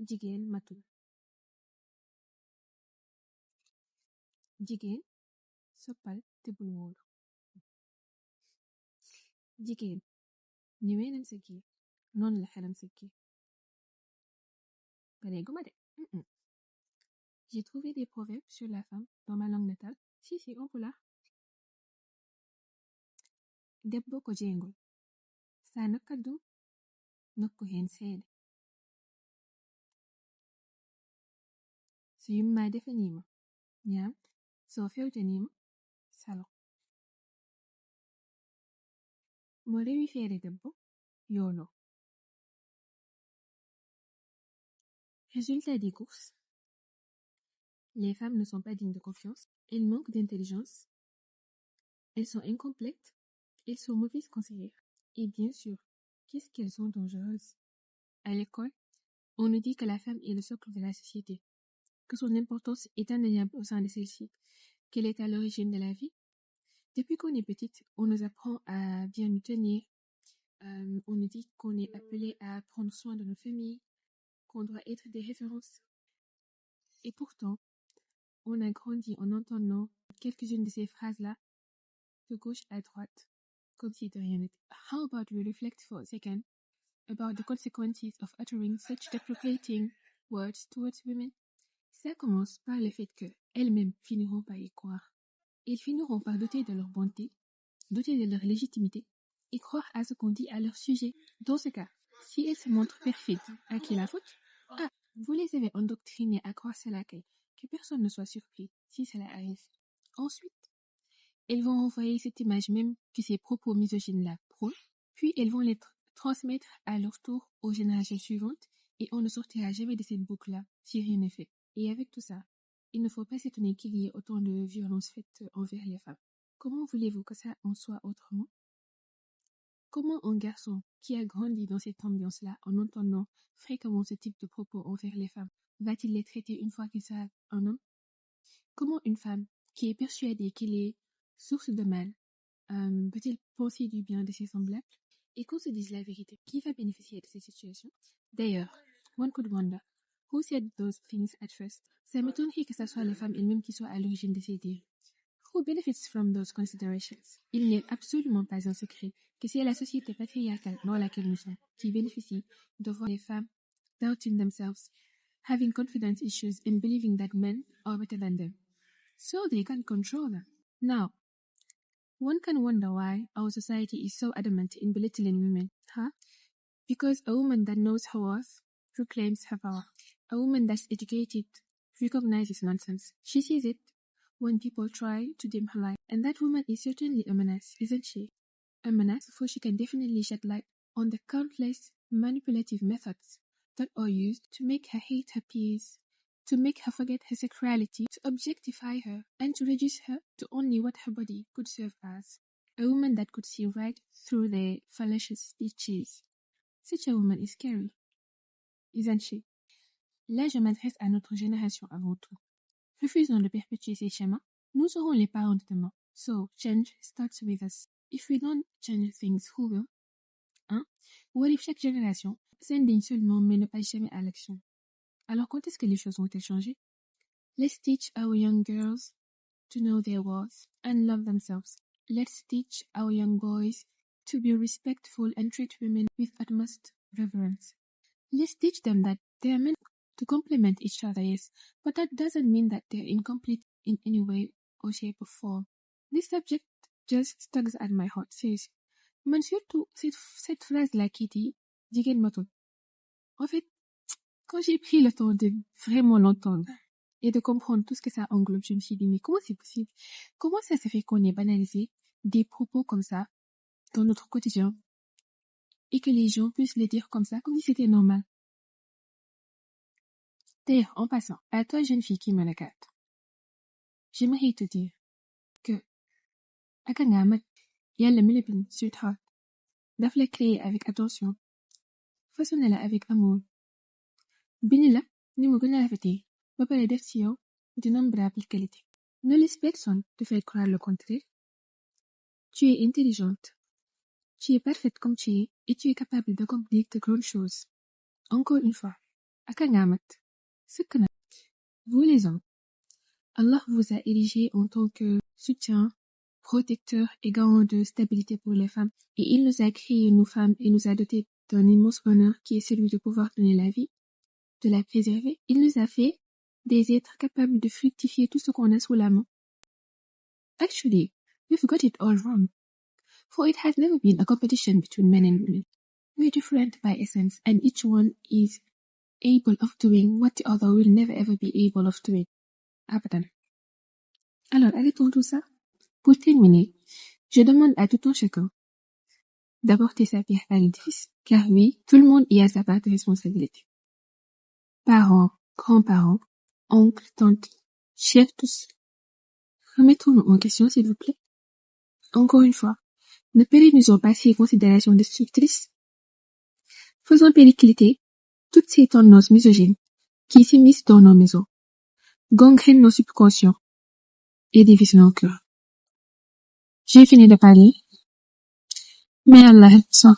jigéen matul. Jigéen soppal te bul wóolu. Jigéen ni weenam sëggee noonu la xelam sëggee. Pareeguma de. J'ai trouvé des proverbes sur la femme dans ma langue natale. Si, on peut là. Debbo ko jeengol sa nokka dum nokku hen seede. So yumma defanima ñaam, so fewtanima salo. Mo rewi feere debbo yono. Résultat des courses. Les femmes ne sont pas dignes de confiance. Elles manquent d'intelligence. Elles sont incomplètes. Elles sont mauvaises conseillères. Et bien sûr, qu'est-ce qu'elles sont dangereuses. À l'école, on nous dit que la femme est le socle de la société, que son importance est indéniable au sein de celle-ci, qu'elle est à l'origine de la vie. Depuis qu'on est petite, on nous apprend à bien nous tenir. On nous dit qu'on est appelé à prendre soin de nos familles, qu'on doit être des références. Et pourtant, on a grandi en entendant quelques-unes de ces phrases-là de gauche à droite, comme si de rien n'était. How about we reflect for a second about the consequences of uttering such deprecating words towards women? Ça commence par le fait que elles-mêmes finiront par y croire. Elles finiront par douter de leur bonté, douter de leur légitimité et croire à ce qu'on dit à leur sujet. Dans ce cas, si elles se montrent perfides, à qui la faute? Ah, vous les avez endoctrinées à croire cela, que personne ne soit surpris si cela arrive. Ensuite, elles vont envoyer cette image même que ces propos misogynes-là prônent, puis elles vont les transmettre à leur tour aux générations suivantes et on ne sortira jamais de cette boucle-là si rien n'est fait. Et avec tout ça, il ne faut pas s'étonner qu'il y ait autant de violences faites envers les femmes. Comment voulez-vous que ça en soit autrement? Comment un garçon qui a grandi dans cette ambiance-là, en entendant fréquemment ce type de propos envers les femmes, va-t-il les traiter une fois qu'il sera un homme? Comment une femme qui est persuadée qu'il est source de mal peut-il penser du bien de ses semblables? Et qu'on se dise la vérité, qui va bénéficier de cette situation? D'ailleurs, one could wonder, who said those things at first? Ça m'étonnerait que ce soit les femmes elles-mêmes qui soient à l'origine de ces dires. Who benefits from those considerations? Il n'est absolument pas un secret que c'est la société patriarcale dans laquelle nous sommes qui bénéficie de voir les femmes doubting themselves, having confidence issues and believing that men are better than them. So they can control them. Now, one can wonder why our society is so adamant in belittling women. Because a woman that knows her worth proclaims her power. A woman that's educated recognizes nonsense. She sees it when people try to dim her light. And that woman is certainly a menace, isn't she? A menace, for she can definitely shed light on the countless manipulative methods that are used to make her hate her peers, to make her forget her sexuality, to objectify her, and to reduce her to only what her body could serve as. A woman that could see right through their fallacious speeches. Such a woman is scary, isn't she? Là, je m'adresse à notre génération avant tout. Refusons de perpétuer ces schémas. Nous serons les parents de demain. So, change starts with us. If we don't change things, who will? What if chaque génération s'indigne seulement mais ne passe jamais à l'action? Alors quand est-ce que les choses vont-elles changer? Let's teach our young girls to know their worth and love themselves. Let's teach our young boys to be respectful and treat women with utmost reverence. Let's teach them that they are meant to complement each other, yes, but that doesn't mean that they're incomplete in any way or shape or form. This subject just tugs at my heart, seriously. Mais surtout, cette phrase-là qui dit « jigéen matul ». En fait, quand j'ai pris le temps de vraiment l'entendre et de comprendre tout ce que ça englobe, je me suis dit « mais comment c'est possible? Comment ça se fait qu'on ait banalisé des propos comme ça dans notre quotidien et que les gens puissent les dire comme ça, comme si c'était normal ?» D'ailleurs, en passant, à toi jeune fille qui me regarde, j'aimerais te dire que aka nga mat yàlla mi la bind sweetheart daf la créer avec attention, façonné la avec amour, bind la ni mu gën a rafetee ba pare def ci yow d'innombrables qualités. Ne laisse personne te faire croire le contraire. Tu es intelligente, tu es parfaite comme tu es et tu es capable d'accomplir de grandes choses. Encore une fois, Akangamat. Vous les hommes, Allah vous a érigé en tant que soutien, protecteur et garant de stabilité pour les femmes. Et il nous a créé, nous femmes, et nous a dotés d'un immense bonheur qui est celui de pouvoir donner la vie, de la préserver. Il nous a fait des êtres capables de fructifier tout ce qu'on a sous la main. Actually, you've got it all wrong. For it has never been a competition between men and women. We're different by essence, and each one is able of doing what the other will never ever be able of doing. Abadan. Alors, arrêtons tout ça. Pour terminer, je demande à tout un chacun d'apporter sa pierre à l'édifice, car oui, tout le monde y a sa part de responsabilité. Parents, grands-parents, oncles, tantes, chefs tous. Remettons-nous en question, s'il vous plaît. Encore une fois, ne pérennisons pas ces considérations destructrices. Faisons péricliter toutes ces tendances misogynes qui s'immiscent dans nos maisons, gangrènent nos subconscients et divisent nos cœurs. J'ai fini de parler, mais Allah est puissant.